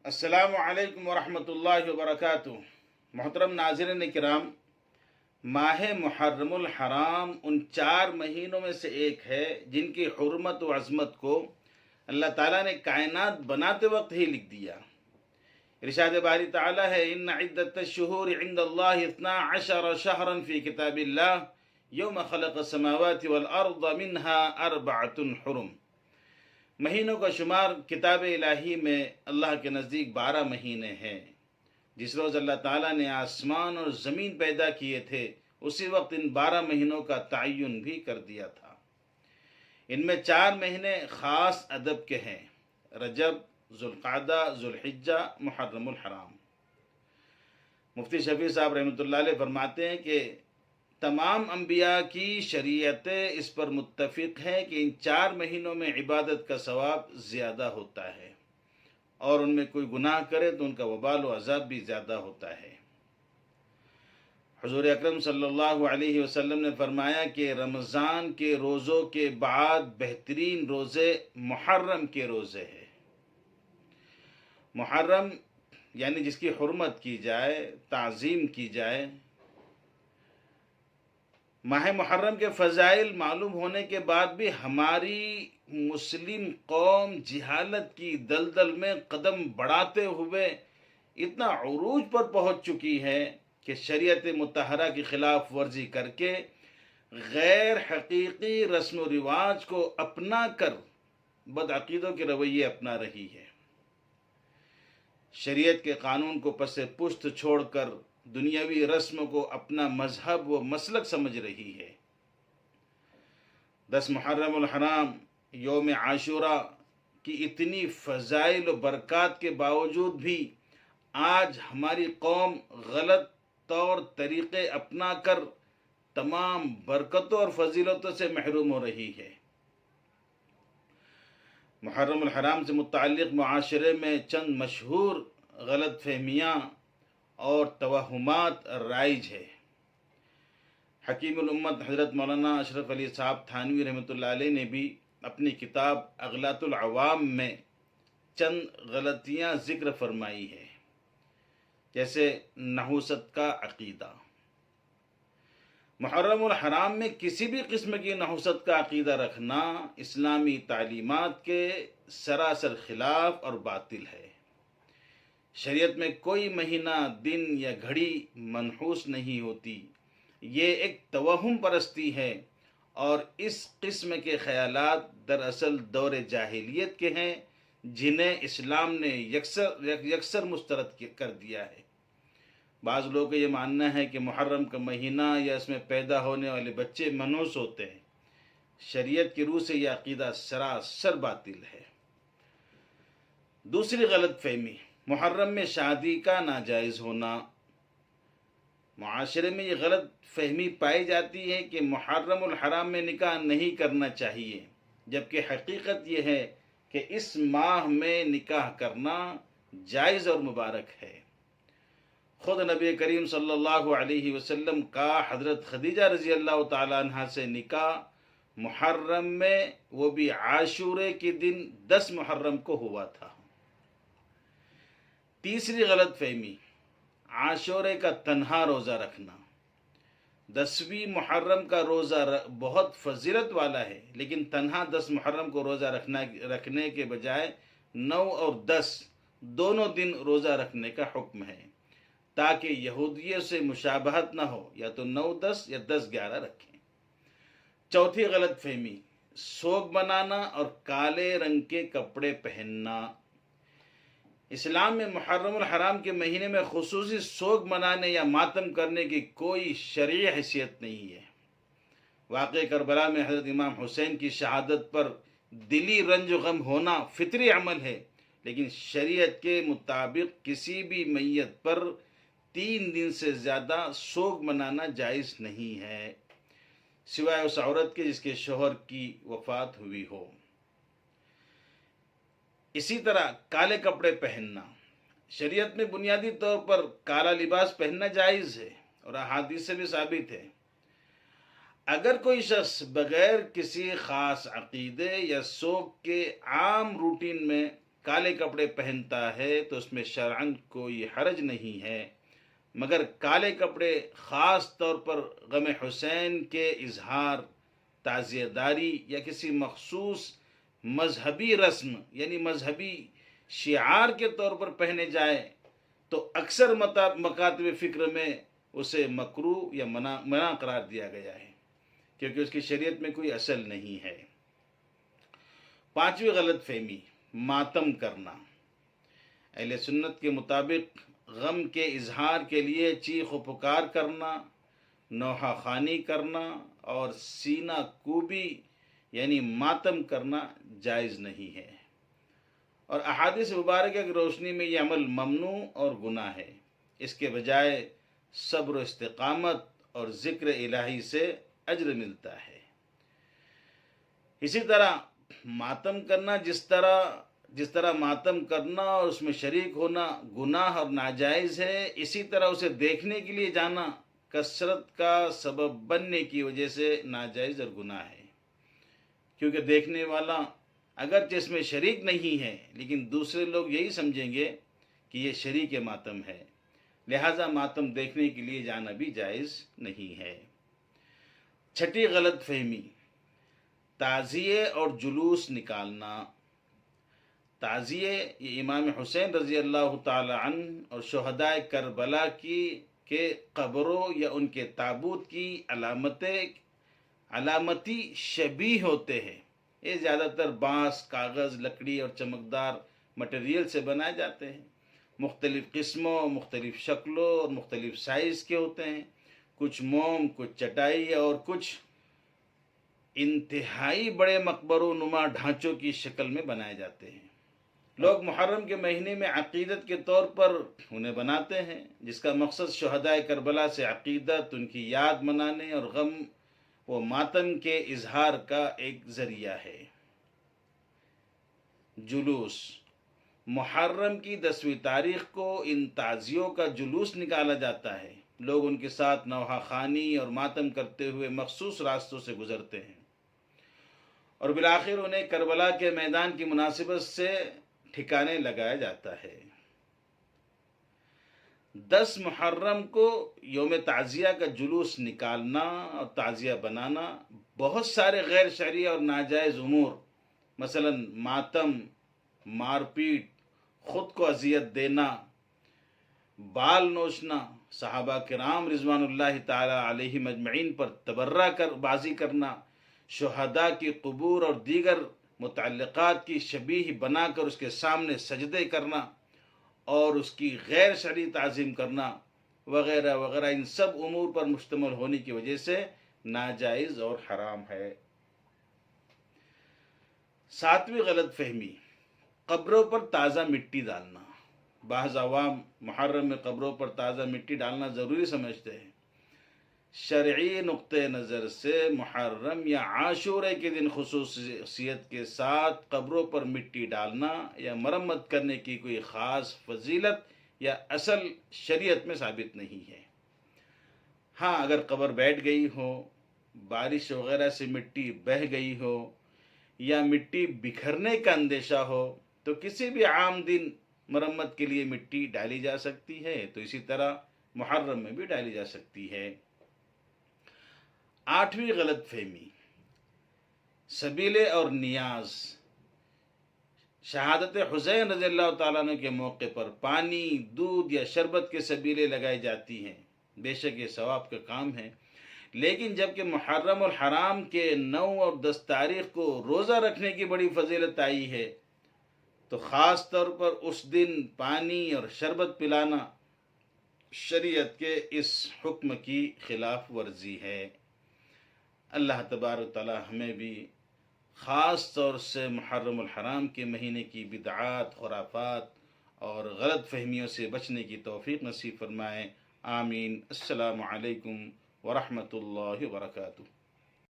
السلام علیکم ورحمۃ اللہ وبرکاتہ۔ محترم ناظرین کرام، ماہ محرم الحرام ان 4 مہینوں میں سے ایک ہے جن کی حرمت و عظمت کو اللہ تعالیٰ نے کائنات بناتے وقت ہی لکھ دیا۔ ارشاد باری تعالیٰ ہے، ان عدت الشہور عند اللہ 12 شہرا فی کتاب اللہ یوم خلق السماوات والارض منها 4 حرم۔ مہینوں کا شمار کتاب الہی میں اللہ کے نزدیک 12 مہینے ہیں۔ جس روز اللہ تعالیٰ نے آسمان اور زمین پیدا کیے تھے اسی وقت ان 12 مہینوں کا تعین بھی کر دیا تھا۔ ان میں 4 مہینے خاص ادب کے ہیں: رجب، ذوالقعدہ، ذوالحجہ، محرم الحرام۔ مفتی شفیع صاحب رحمۃ اللہ علیہ فرماتے ہیں کہ تمام انبیاء کی شریعت اس پر متفق ہے کہ ان 4 مہینوں میں عبادت کا ثواب زیادہ ہوتا ہے، اور ان میں کوئی گناہ کرے تو ان کا وبال و عذاب بھی زیادہ ہوتا ہے۔ حضور اکرم صلی اللہ علیہ وسلم نے فرمایا کہ رمضان کے روزوں کے بعد بہترین روزے محرم کے روزے ہیں۔ محرم یعنی جس کی حرمت کی جائے، تعظیم کی جائے۔ ماہ محرم کے فضائل معلوم ہونے کے بعد بھی ہماری مسلم قوم جہالت کی دلدل میں قدم بڑھاتے ہوئے اتنا عروج پر پہنچ چکی ہے کہ شریعت مطہرہ کی خلاف ورزی کر کے غیر حقیقی رسم و رواج کو اپنا کر بدعقیدوں کے رویے اپنا رہی ہے۔ شریعت کے قانون کو پس پشت چھوڑ کر دنیاوی رسم کو اپنا مذہب و مسلک سمجھ رہی ہے۔ 10 محرم الحرام یوم عاشورہ کی اتنی فضائل و برکات کے باوجود بھی آج ہماری قوم غلط طور طریقے اپنا کر تمام برکتوں اور فضیلتوں سے محروم ہو رہی ہے۔ محرم الحرام سے متعلق معاشرے میں چند مشہور غلط فہمیاں اور توہمات رائج ہے۔ حکیم الامت حضرت مولانا اشرف علی صاحب تھانوی رحمۃ اللہ علیہ نے بھی اپنی کتاب اغلاط العوام میں چند غلطیاں ذکر فرمائی ہے، جیسے نحوست کا عقیدہ۔ محرم الحرام میں کسی بھی قسم کی نحوست کا عقیدہ رکھنا اسلامی تعلیمات کے سراسر خلاف اور باطل ہے۔ شریعت میں کوئی مہینہ، دن یا گھڑی منحوس نہیں ہوتی۔ یہ ایک توہم پرستی ہے، اور اس قسم کے خیالات دراصل دور جاہلیت کے ہیں جنہیں اسلام نے یکسر مسترد کر دیا ہے۔ بعض لوگوں کا یہ ماننا ہے کہ محرم کا مہینہ یا اس میں پیدا ہونے والے بچے منحوس ہوتے ہیں۔ شریعت کی روح سے یہ عقیدہ سراسر باطل ہے۔ دوسری غلط فہمی، محرم میں شادی کا ناجائز ہونا۔ معاشرے میں یہ غلط فہمی پائی جاتی ہے کہ محرم الحرام میں نکاح نہیں کرنا چاہیے، جبکہ حقیقت یہ ہے کہ اس ماہ میں نکاح کرنا جائز اور مبارک ہے۔ خود نبی کریم صلی اللہ علیہ وسلم کا حضرت خدیجہ رضی اللہ تعالیٰ عنہ سے نکاح محرم میں، وہ بھی عاشورے کے دن 10 محرم کو ہوا تھا۔ تیسری غلط فہمی، عاشورے کا تنہا روزہ رکھنا۔ 10ویں محرم کا روزہ بہت فضیلت والا ہے، لیکن تنہا 10 محرم کو روزہ رکھنے کے بجائے 9 اور 10 دونوں دن روزہ رکھنے کا حکم ہے، تاکہ یہودیوں سے مشابہت نہ ہو، یا تو 9-10 یا 10-11 رکھیں۔ چوتھی غلط فہمی، سوگ منانا اور کالے رنگ کے کپڑے پہننا۔ اسلام میں محرم الحرام کے مہینے میں خصوصی سوگ منانے یا ماتم کرنے کی کوئی شرعی حیثیت نہیں ہے۔ واقعہ کربلا میں حضرت امام حسین کی شہادت پر دلی رنج و غم ہونا فطری عمل ہے، لیکن شریعت کے مطابق کسی بھی میت پر 3 دن سے زیادہ سوگ منانا جائز نہیں ہے، سوائے اس عورت کے جس کے شوہر کی وفات ہوئی ہو۔ اسی طرح کالے کپڑے پہننا، شریعت میں بنیادی طور پر کالا لباس پہننا جائز ہے، اور احادیث سے بھی ثابت ہے۔ اگر کوئی شخص بغیر کسی خاص عقیدے یا سوگ کے عام روٹین میں کالے کپڑے پہنتا ہے تو اس میں شرعاً کوئی حرج نہیں ہے، مگر کالے کپڑے خاص طور پر غم حسین کے اظہار، تعزیہ داری یا کسی مخصوص مذہبی رسم یعنی مذہبی شعار کے طور پر پہنے جائے تو اکثر مکاتب فکر میں اسے مکروہ یا منع قرار دیا گیا ہے، کیونکہ اس کی شریعت میں کوئی اصل نہیں ہے۔ پانچویں غلط فہمی، ماتم کرنا۔ اہل سنت کے مطابق غم کے اظہار کے لیے چیخ و پکار کرنا، نوحہ خوانی کرنا اور سینہ کوبی یعنی ماتم کرنا جائز نہیں ہے، اور احادیث مبارکہ کی روشنی میں یہ عمل ممنوع اور گناہ ہے۔ اس کے بجائے صبر و استقامت اور ذکر الہی سے اجر ملتا ہے۔ اسی طرح ماتم کرنا، جس طرح ماتم کرنا اور اس میں شریک ہونا گناہ اور ناجائز ہے، اسی طرح اسے دیکھنے کے لیے جانا کثرت کا سبب بننے کی وجہ سے ناجائز اور گناہ ہے، کیونکہ دیکھنے والا اگرچہ اس میں شریک نہیں ہے لیکن دوسرے لوگ یہی سمجھیں گے کہ یہ شریک ماتم ہے، لہذا ماتم دیکھنے کے لیے جانا بھی جائز نہیں ہے۔ چھٹی غلط فہمی، تعزیے اور جلوس نکالنا۔ تعزیے یہ امام حسین رضی اللہ تعالی عنہ اور شہدائے کربلا کے قبروں یا ان کے تابوت کی علامتی شبیہ ہوتے ہیں۔ یہ زیادہ تر بانس، کاغذ، لکڑی اور چمکدار مٹیریل سے بنائے جاتے ہیں، مختلف قسموں، مختلف شکلوں اور مختلف سائز کے ہوتے ہیں، کچھ موم، کچھ چٹائی اور کچھ انتہائی بڑے مقبروں نما ڈھانچوں کی شکل میں بنائے جاتے ہیں۔ لوگ محرم کے مہینے میں عقیدت کے طور پر انہیں بناتے ہیں، جس کا مقصد شہدائے کربلا سے عقیدت، ان کی یاد منانے اور غم و ماتم کے اظہار کا ایک ذریعہ ہے۔ جلوس، محرم کی 10ویں تاریخ کو ان تعزیوں کا جلوس نکالا جاتا ہے۔ لوگ ان کے ساتھ نوحہ خوانی اور ماتم کرتے ہوئے مخصوص راستوں سے گزرتے ہیں، اور بالآخر انہیں کربلا کے میدان کی مناسبت سے ٹھکانے لگایا جاتا ہے۔ 10 محرم کو یوم تعزیہ کا جلوس نکالنا اور تعزیہ بنانا بہت سارے غیر شرعی اور ناجائز امور، مثلا ماتم، مار پیٹ، خود کو اذیت دینا، بال نوچنا، صحابہ کرام رضوان اللہ تعالی علیہم اجمعین پر تبرہ بازی کرنا، شہداء کی قبور اور دیگر متعلقات کی شبیہ بنا کر اس کے سامنے سجدے کرنا اور اس کی غیر شرعی تعظیم کرنا وغیرہ وغیرہ، ان سب امور پر مشتمل ہونے کی وجہ سے ناجائز اور حرام ہے۔ 7ویں غلط فہمی، قبروں پر تازہ مٹی ڈالنا۔ بعض عوام محرم میں قبروں پر تازہ مٹی ڈالنا ضروری سمجھتے ہیں۔ شرعی نقطہ نظر سے محرم یا عاشورے کے دن خصوصیت کے ساتھ قبروں پر مٹی ڈالنا یا مرمت کرنے کی کوئی خاص فضیلت یا اصل شریعت میں ثابت نہیں ہے۔ ہاں، اگر قبر بیٹھ گئی ہو، بارش وغیرہ سے مٹی بہہ گئی ہو یا مٹی بکھرنے کا اندیشہ ہو تو کسی بھی عام دن مرمت کے لیے مٹی ڈالی جا سکتی ہے، تو اسی طرح محرم میں بھی ڈالی جا سکتی ہے۔ 8ویں غلط فہمی، سبیلے اور نیاز۔ شہادت حسین رضی اللہ تعالیٰ عنہ کے موقع پر پانی، دودھ یا شربت کے سبیلے لگائی جاتی ہیں، بے شک یہ ثواب کا کام ہے، لیکن جب کہ محرم الحرام کے 9 اور 10 تاریخ کو روزہ رکھنے کی بڑی فضیلت آئی ہے تو خاص طور پر اس دن پانی اور شربت پلانا شریعت کے اس حکم کی خلاف ورزی ہے۔ اللہ تبارک و تعالی ہمیں بھی خاص طور سے محرم الحرام کے مہینے کی بدعات، خرافات اور غلط فہمیوں سے بچنے کی توفیق نصیب فرمائے۔ آمین۔ السلام علیکم ورحمۃ اللہ وبرکاتہ۔